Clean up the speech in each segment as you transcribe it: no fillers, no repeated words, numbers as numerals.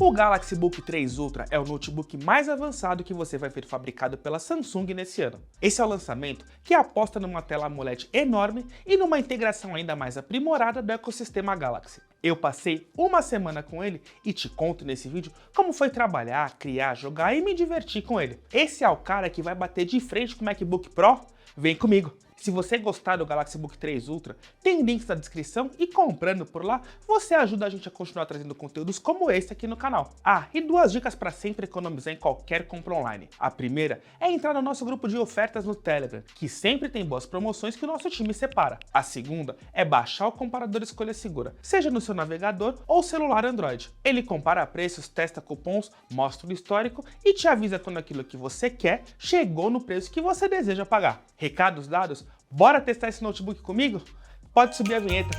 O Galaxy Book 3 Ultra é o notebook mais avançado que você vai ver fabricado pela Samsung nesse ano. Esse é o lançamento que aposta numa tela AMOLED enorme e numa integração ainda mais aprimorada do ecossistema Galaxy. Eu passei uma semana com ele e te conto nesse vídeo como foi trabalhar, criar, jogar e me divertir com ele. Esse é o cara que vai bater de frente com o MacBook Pro? Vem comigo! Se você gostar do Galaxy Book 3 Ultra, tem links na descrição e comprando por lá, você ajuda a gente a continuar trazendo conteúdos como esse aqui no canal. Ah, e duas dicas para sempre economizar em qualquer compra online. A primeira é entrar no nosso grupo de ofertas no Telegram, que sempre tem boas promoções que o nosso time separa. A segunda é baixar o comparador Escolha Segura, seja no seu navegador ou celular Android. Ele compara preços, testa cupons, mostra o histórico e te avisa quando aquilo que você quer chegou no preço que você deseja pagar. Recados dados? Bora testar esse notebook comigo? Pode subir a vinheta.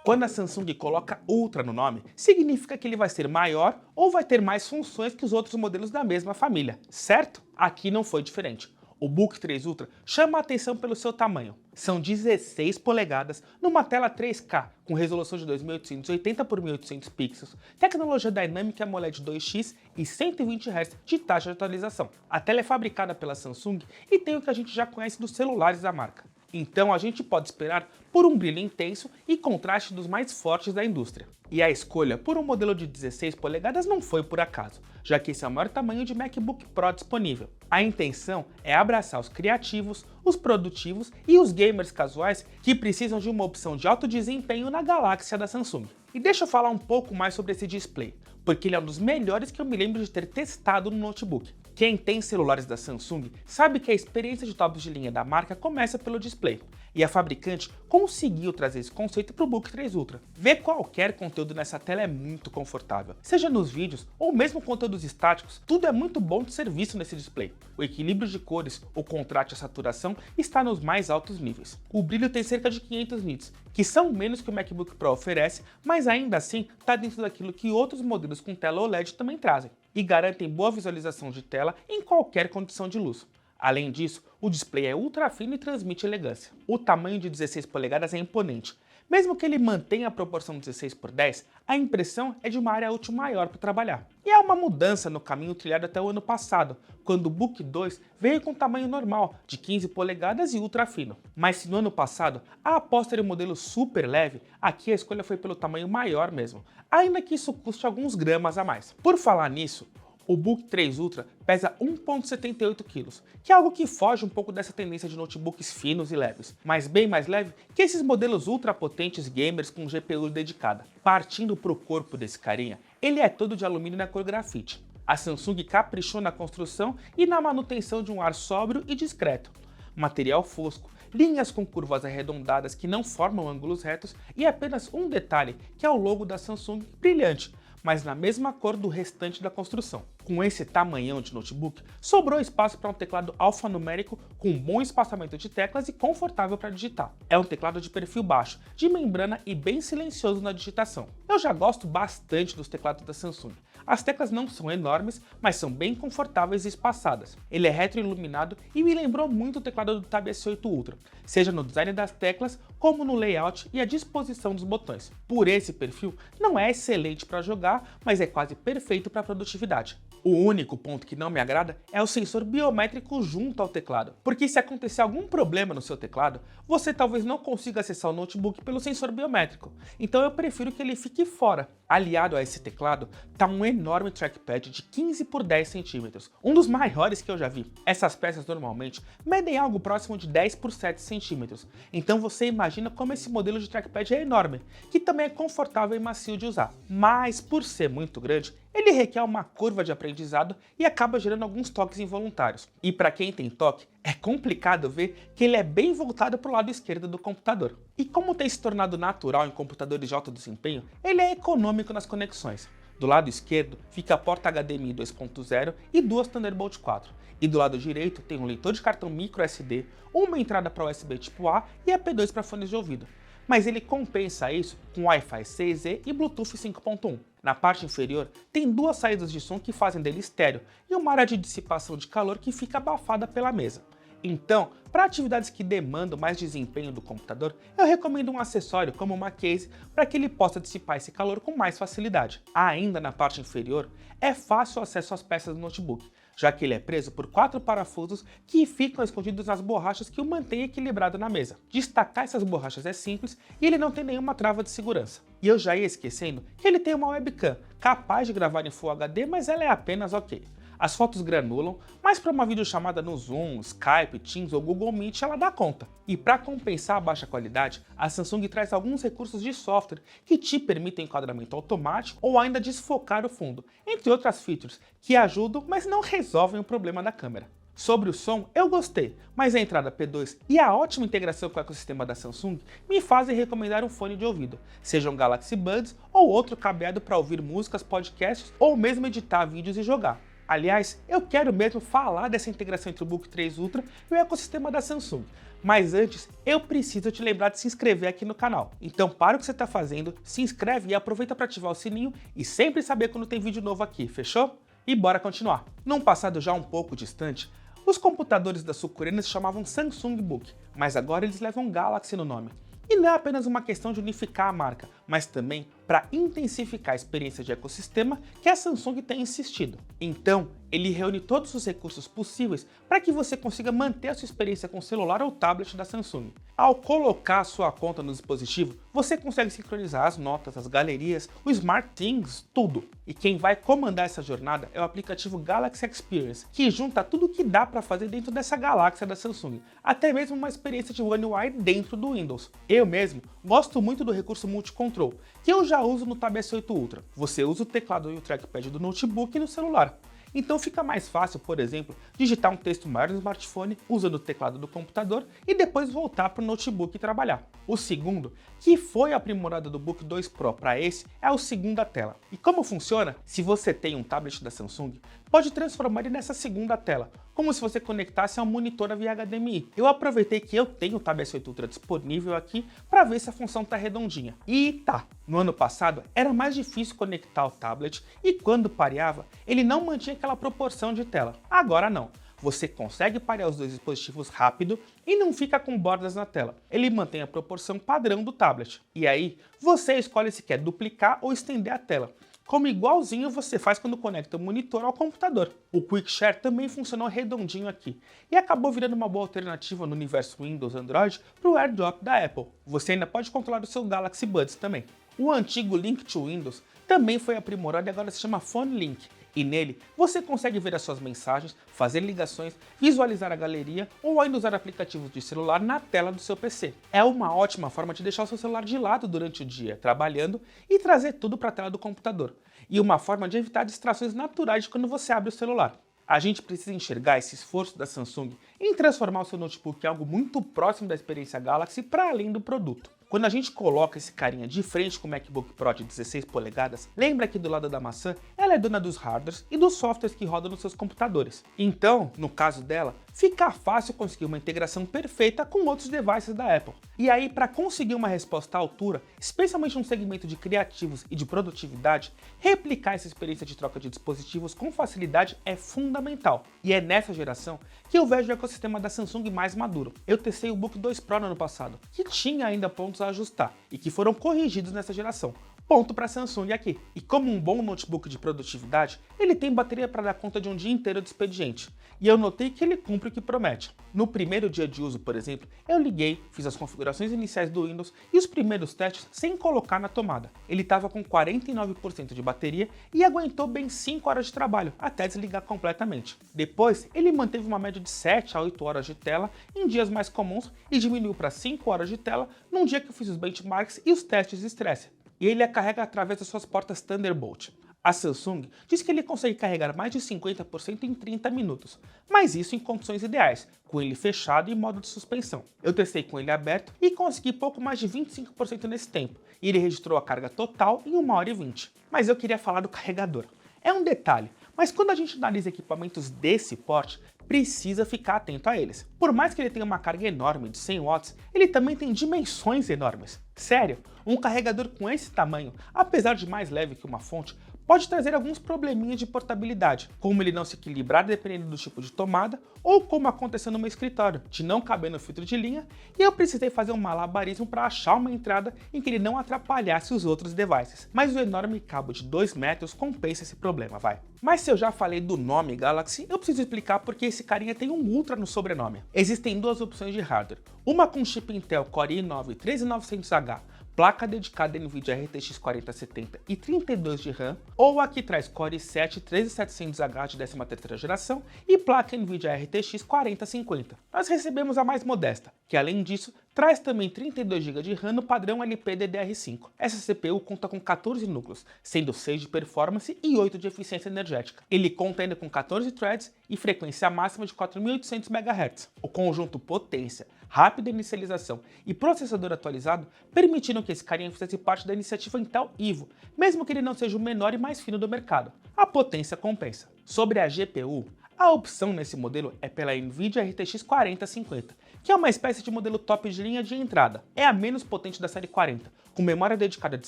Quando a Samsung coloca Ultra no nome, significa que ele vai ser maior ou vai ter mais funções que os outros modelos da mesma família, certo? Aqui não foi diferente. O Book 3 Ultra chama a atenção pelo seu tamanho. São 16 polegadas numa tela 3K com resolução de 2880 por 1800 pixels, tecnologia Dynamic AMOLED 2X e 120 Hz de taxa de atualização. A tela é fabricada pela Samsung e tem o que a gente já conhece dos celulares da marca. Então a gente pode esperar por um brilho intenso e contraste dos mais fortes da indústria. E a escolha por um modelo de 16 polegadas não foi por acaso, já que esse é o maior tamanho de MacBook Pro disponível. A intenção é abraçar os criativos, os produtivos e os gamers casuais que precisam de uma opção de alto desempenho na galáxia da Samsung. E deixa eu falar um pouco mais sobre esse display, porque ele é um dos melhores que eu me lembro de ter testado no notebook. Quem tem celulares da Samsung sabe que a experiência de tops de linha da marca começa pelo display, e a fabricante conseguiu trazer esse conceito para o Book 3 Ultra. Ver qualquer conteúdo nessa tela é muito confortável, seja nos vídeos ou mesmo conteúdos estáticos, tudo é muito bom de ser visto nesse display. O equilíbrio de cores, o contraste e a saturação está nos mais altos níveis. O brilho tem cerca de 500 nits, que são menos que o MacBook Pro oferece, mas ainda assim está dentro daquilo que outros modelos com tela OLED também trazem, e garantem boa visualização de tela em qualquer condição de luz. Além disso, o display é ultra fino e transmite elegância. O tamanho de 16 polegadas é imponente. Mesmo que ele mantenha a proporção 16:10, a impressão é de uma área útil maior para trabalhar. E é uma mudança no caminho trilhado até o ano passado, quando o Book 2 veio com tamanho normal, de 15 polegadas e ultra fino. Mas se no ano passado a aposta era um modelo super leve, aqui a escolha foi pelo tamanho maior mesmo, ainda que isso custe alguns gramas a mais. Por falar nisso, o Book 3 Ultra pesa 1,78 kg, que é algo que foge um pouco dessa tendência de notebooks finos e leves, mas bem mais leve que esses modelos ultra potentes gamers com GPU dedicada. Partindo para o corpo desse carinha, ele é todo de alumínio na cor grafite. A Samsung caprichou na construção e na manutenção de um ar sóbrio e discreto. Material fosco, linhas com curvas arredondadas que não formam ângulos retos e apenas um detalhe, que é o logo da Samsung brilhante, mas na mesma cor do restante da construção. Com esse tamanhão de notebook, sobrou espaço para um teclado alfanumérico com bom espaçamento de teclas e confortável para digitar. É um teclado de perfil baixo, de membrana e bem silencioso na digitação. Eu já gosto bastante dos teclados da Samsung. As teclas não são enormes, mas são bem confortáveis e espaçadas. Ele é retroiluminado e me lembrou muito o teclado do Tab S8 Ultra, seja no design das teclas, como no layout e a disposição dos botões. Por esse perfil, não é excelente para jogar, mas é quase perfeito para produtividade. O único ponto que não me agrada é o sensor biométrico junto ao teclado, porque se acontecer algum problema no seu teclado, você talvez não consiga acessar o notebook pelo sensor biométrico, então eu prefiro que ele fique fora. Aliado a esse teclado, está um enorme trackpad de 15 por 10 centímetros, um dos maiores que eu já vi. Essas peças normalmente medem algo próximo de 10 por 7 centímetros, então você imagina como esse modelo de trackpad é enorme, que também é confortável e macio de usar. Mas por ser muito grande, ele requer uma curva de aprendizado e acaba gerando alguns toques involuntários. E para quem tem toque, é complicado ver que ele é bem voltado para o lado esquerdo do computador. E como tem se tornado natural em computadores de alto desempenho, ele é econômico nas conexões. Do lado esquerdo fica a porta HDMI 2.0 e duas Thunderbolt 4. E do lado direito tem um leitor de cartão microSD, uma entrada para USB tipo A e a P2 para fones de ouvido. Mas ele compensa isso com Wi-Fi 6E e Bluetooth 5.1. Na parte inferior tem duas saídas de som que fazem dele estéreo e uma área de dissipação de calor que fica abafada pela mesa. Então Para atividades que demandam mais desempenho do computador, eu recomendo um acessório como uma case para que ele possa dissipar esse calor com mais facilidade. Ainda na parte inferior, é fácil o acesso às peças do notebook, já que ele é preso por 4 parafusos que ficam escondidos nas borrachas que o mantêm equilibrado na mesa. Destacar essas borrachas é simples e ele não tem nenhuma trava de segurança. E eu já ia esquecendo que ele tem uma webcam, capaz de gravar em Full HD, mas ela é apenas ok. As fotos granulam, mas para uma videochamada no Zoom, Skype, Teams ou Google Meet ela dá conta. E para compensar a baixa qualidade, a Samsung traz alguns recursos de software que te permitem enquadramento automático ou ainda desfocar o fundo, entre outras features que ajudam, mas não resolvem o problema da câmera. Sobre o som, eu gostei, mas a entrada P2 e a ótima integração com o ecossistema da Samsung me fazem recomendar um fone de ouvido, seja um Galaxy Buds ou outro cabeado para ouvir músicas, podcasts ou mesmo editar vídeos e jogar. Aliás, eu quero mesmo falar dessa integração entre o Book 3 Ultra e o ecossistema da Samsung. Mas antes, eu preciso te lembrar de se inscrever aqui no canal. Então para o que você está fazendo, se inscreve e aproveita para ativar o sininho e sempre saber quando tem vídeo novo aqui, fechou? E bora continuar. Num passado já um pouco distante, os computadores da sul-coreana se chamavam Samsung Book, mas agora eles levam Galaxy no nome. E não é apenas uma questão de unificar a marca, mas também para intensificar a experiência de ecossistema que a Samsung tem insistido. Então, ele reúne todos os recursos possíveis para que você consiga manter a sua experiência com o celular ou tablet da Samsung. Ao colocar a sua conta no dispositivo, você consegue sincronizar as notas, as galerias, o SmartThings, tudo. E quem vai comandar essa jornada é o aplicativo Galaxy Experience, que junta tudo o que dá para fazer dentro dessa galáxia da Samsung, até mesmo uma experiência de One UI dentro do Windows. Eu mesmo gosto muito do recurso Multicontrol, que eu já uso no Tab S8 Ultra. Você usa o teclado e o trackpad do notebook e no celular. Então fica mais fácil, por exemplo, digitar um texto maior no smartphone usando o teclado do computador e depois voltar para o notebook e trabalhar. O segundo, que foi aprimorado do Book 2 Pro para esse, é o segunda tela. E como funciona? Se você tem um tablet da Samsung, pode transformar ele nessa segunda tela, como se você conectasse a um monitor via HDMI. Eu aproveitei que eu tenho o Tab S8 Ultra disponível aqui para ver se a função tá redondinha. E tá! No ano passado era mais difícil conectar o tablet e quando pareava, ele não mantinha aquela proporção de tela. Agora não. Você consegue parear os dois dispositivos rápido e não fica com bordas na tela. Ele mantém a proporção padrão do tablet. E aí, você escolhe se quer duplicar ou estender a tela, como igualzinho você faz quando conecta o monitor ao computador. O Quick Share também funcionou redondinho aqui e acabou virando uma boa alternativa no universo Windows Android para o AirDrop da Apple. Você ainda pode controlar o seu Galaxy Buds também. O antigo Link to Windows também foi aprimorado e agora se chama Phone Link. E nele, você consegue ver as suas mensagens, fazer ligações, visualizar a galeria ou ainda usar aplicativos de celular na tela do seu PC. É uma ótima forma de deixar o seu celular de lado durante o dia, trabalhando, e trazer tudo para a tela do computador. E uma forma de evitar distrações naturais de quando você abre o celular. A gente precisa enxergar esse esforço da Samsung em transformar o seu notebook em algo muito próximo da experiência Galaxy para além do produto. Quando a gente coloca esse carinha de frente com o MacBook Pro de 16 polegadas, lembra que do lado da maçã, ela é dona dos hardwares e dos softwares que rodam nos seus computadores. Então, no caso dela, fica fácil conseguir uma integração perfeita com outros devices da Apple. E aí, para conseguir uma resposta à altura, especialmente no segmento de criativos e de produtividade, replicar essa experiência de troca de dispositivos com facilidade é fundamental. E é nessa geração que eu vejo o ecossistema da Samsung mais maduro. Eu testei o Book 2 Pro no ano passado, que tinha ainda pontos a ajustar e que foram corrigidos nessa geração. Ponto para a Samsung aqui. E como um bom notebook de produtividade, ele tem bateria para dar conta de um dia inteiro de expediente. E eu notei que ele cumpre o que promete. No primeiro dia de uso, por exemplo, eu liguei, fiz as configurações iniciais do Windows e os primeiros testes sem colocar na tomada. Ele estava com 49% de bateria e aguentou bem 5 horas de trabalho, até desligar completamente. Depois, ele manteve uma média de 7 a 8 horas de tela em dias mais comuns e diminuiu para 5 horas de tela num dia que eu fiz os benchmarks e os testes de estresse. E ele a carrega através das suas portas Thunderbolt. A Samsung diz que ele consegue carregar mais de 50% em 30 minutos, mas isso em condições ideais, com ele fechado e em modo de suspensão. Eu testei com ele aberto e consegui pouco mais de 25% nesse tempo, e ele registrou a carga total em 1 hora e 20. Mas eu queria falar do carregador. É um detalhe, mas quando a gente analisa equipamentos desse porte, precisa ficar atento a eles. Por mais que ele tenha uma carga enorme de 100 watts, ele também tem dimensões enormes. Sério, um carregador com esse tamanho, apesar de mais leve que uma fonte, pode trazer alguns probleminhas de portabilidade, como ele não se equilibrar dependendo do tipo de tomada, ou como aconteceu no meu escritório, de não caber no filtro de linha, e eu precisei fazer um malabarismo para achar uma entrada em que ele não atrapalhasse os outros devices. Mas o enorme cabo de 2 metros compensa esse problema, vai. Mas se eu já falei do nome Galaxy, eu preciso explicar porque esse carinha tem um Ultra no sobrenome. Existem duas opções de hardware, uma com chip Intel Core i9 13900H, placa dedicada NVIDIA RTX 4070 e 32 de RAM, ou a que traz Core i7 13700H de 13ª geração e placa NVIDIA RTX 4050. Nós recebemos a mais modesta, que além disso, traz também 32 GB de RAM no padrão LPDDR5. Essa CPU conta com 14 núcleos, sendo 6 de performance e 8 de eficiência energética. Ele conta ainda com 14 threads e frequência máxima de 4.800 MHz. O conjunto potência, rápida inicialização e processador atualizado permitiram que esse carinha fizesse parte da iniciativa Intel Evo, mesmo que ele não seja o menor e mais fino do mercado. A potência compensa. Sobre a GPU, a opção nesse modelo é pela NVIDIA RTX 4050, que é uma espécie de modelo top de linha de entrada. É a menos potente da série 40, com memória dedicada de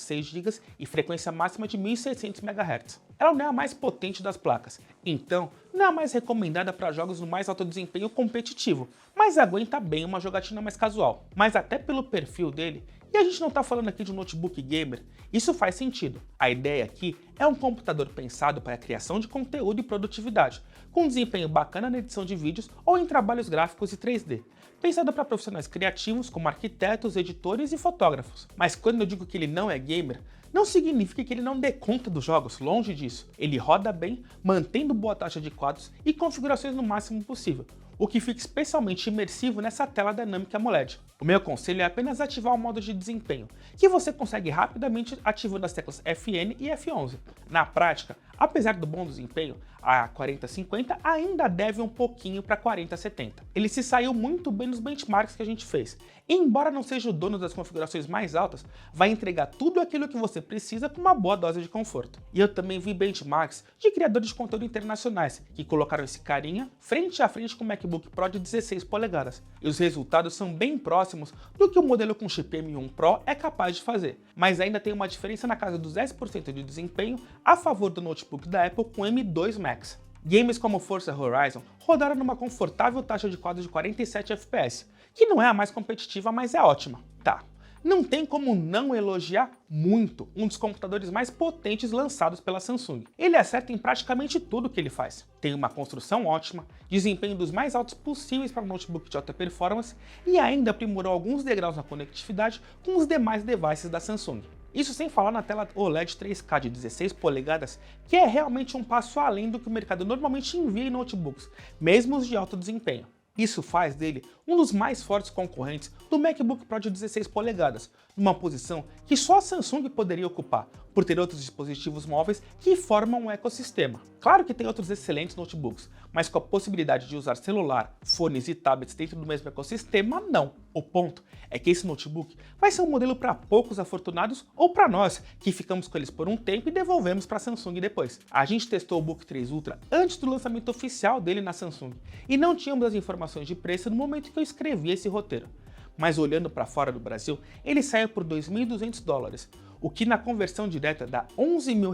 6 GB e frequência máxima de 1.600 MHz. Ela não é a mais potente das placas, então não é a mais recomendada para jogos no mais alto desempenho competitivo, mas aguenta bem uma jogatina mais casual. Mas até pelo perfil dele, e a gente não está falando aqui de um notebook gamer, isso faz sentido. A ideia aqui é um computador pensado para a criação de conteúdo e produtividade, com desempenho bacana na edição de vídeos ou em trabalhos gráficos e 3D, pensado para profissionais criativos como arquitetos, editores e fotógrafos. Mas quando eu digo que ele não é gamer, não significa que ele não dê conta dos jogos, longe disso. Ele roda bem, mantendo boa taxa de quadros e configurações no máximo possível, o que fica especialmente imersivo nessa tela dinâmica AMOLED. O meu conselho é apenas ativar o modo de desempenho, que você consegue rapidamente ativando as teclas FN e F11. Na prática, apesar do bom desempenho, a 4050 ainda deve um pouquinho para a 4070. Ele se saiu muito bem nos benchmarks que a gente fez, e embora não seja o dono das configurações mais altas, vai entregar tudo aquilo que você precisa com uma boa dose de conforto. E eu também vi benchmarks de criadores de conteúdo internacionais, que colocaram esse carinha frente a frente com o MacBook Pro de 16 polegadas, e os resultados são bem próximos do que o modelo com chip M1 Pro é capaz de fazer, mas ainda tem uma diferença na casa dos 10% de desempenho a favor do notebook da Apple com M2 Max. Games como Forza Horizon rodaram numa confortável taxa de quadro de 47 FPS, que não é a mais competitiva, mas é ótima. Tá, não tem como não elogiar muito um dos computadores mais potentes lançados pela Samsung. Ele acerta em praticamente tudo que ele faz. Tem uma construção ótima, desempenho dos mais altos possíveis para um notebook de alta performance e ainda aprimorou alguns degraus na conectividade com os demais devices da Samsung. Isso sem falar na tela OLED 3K de 16 polegadas, que é realmente um passo além do que o mercado normalmente envia em notebooks, mesmo os de alto desempenho. Isso faz dele um dos mais fortes concorrentes do MacBook Pro de 16 polegadas, numa posição que só a Samsung poderia ocupar, por ter outros dispositivos móveis que formam um ecossistema. Claro que tem outros excelentes notebooks, mas com a possibilidade de usar celular, fones e tablets dentro do mesmo ecossistema, não. O ponto é que esse notebook vai ser um modelo para poucos afortunados ou para nós, que ficamos com eles por um tempo e devolvemos para a Samsung depois. A gente testou o Book 3 Ultra antes do lançamento oficial dele na Samsung, e não tínhamos as informações de preço no momento que eu escrevi esse roteiro. Mas olhando para fora do Brasil, ele saiu por $2.200, o que na conversão direta dá R$11 mil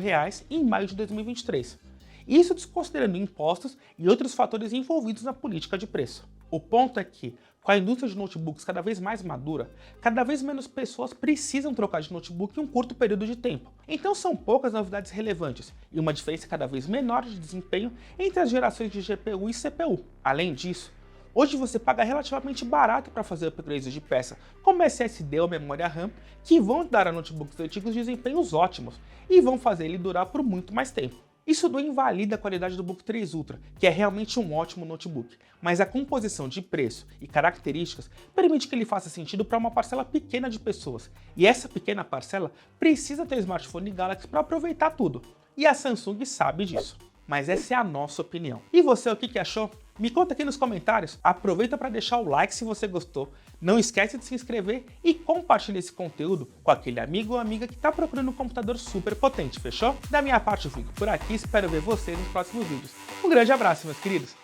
em maio de 2023. Isso desconsiderando impostos e outros fatores envolvidos na política de preço. O ponto é que, com a indústria de notebooks cada vez mais madura, cada vez menos pessoas precisam trocar de notebook em um curto período de tempo. Então são poucas novidades relevantes e uma diferença cada vez menor de desempenho entre as gerações de GPU e CPU. Além disso, hoje você paga relativamente barato para fazer upgrades de peça, como SSD ou memória RAM, que vão dar a notebooks antigos desempenhos ótimos e vão fazer ele durar por muito mais tempo. Isso não invalida a qualidade do Book 3 Ultra, que é realmente um ótimo notebook, mas a composição de preço e características permite que ele faça sentido para uma parcela pequena de pessoas, e essa pequena parcela precisa ter smartphone Galaxy para aproveitar tudo, e a Samsung sabe disso. Mas essa é a nossa opinião. E você, o que achou? Me conta aqui nos comentários, aproveita para deixar o like se você gostou, não esquece de se inscrever e compartilha esse conteúdo com aquele amigo ou amiga que está procurando um computador super potente, fechou? Da minha parte eu fico por aqui, espero ver vocês nos próximos vídeos. Um grande abraço, meus queridos!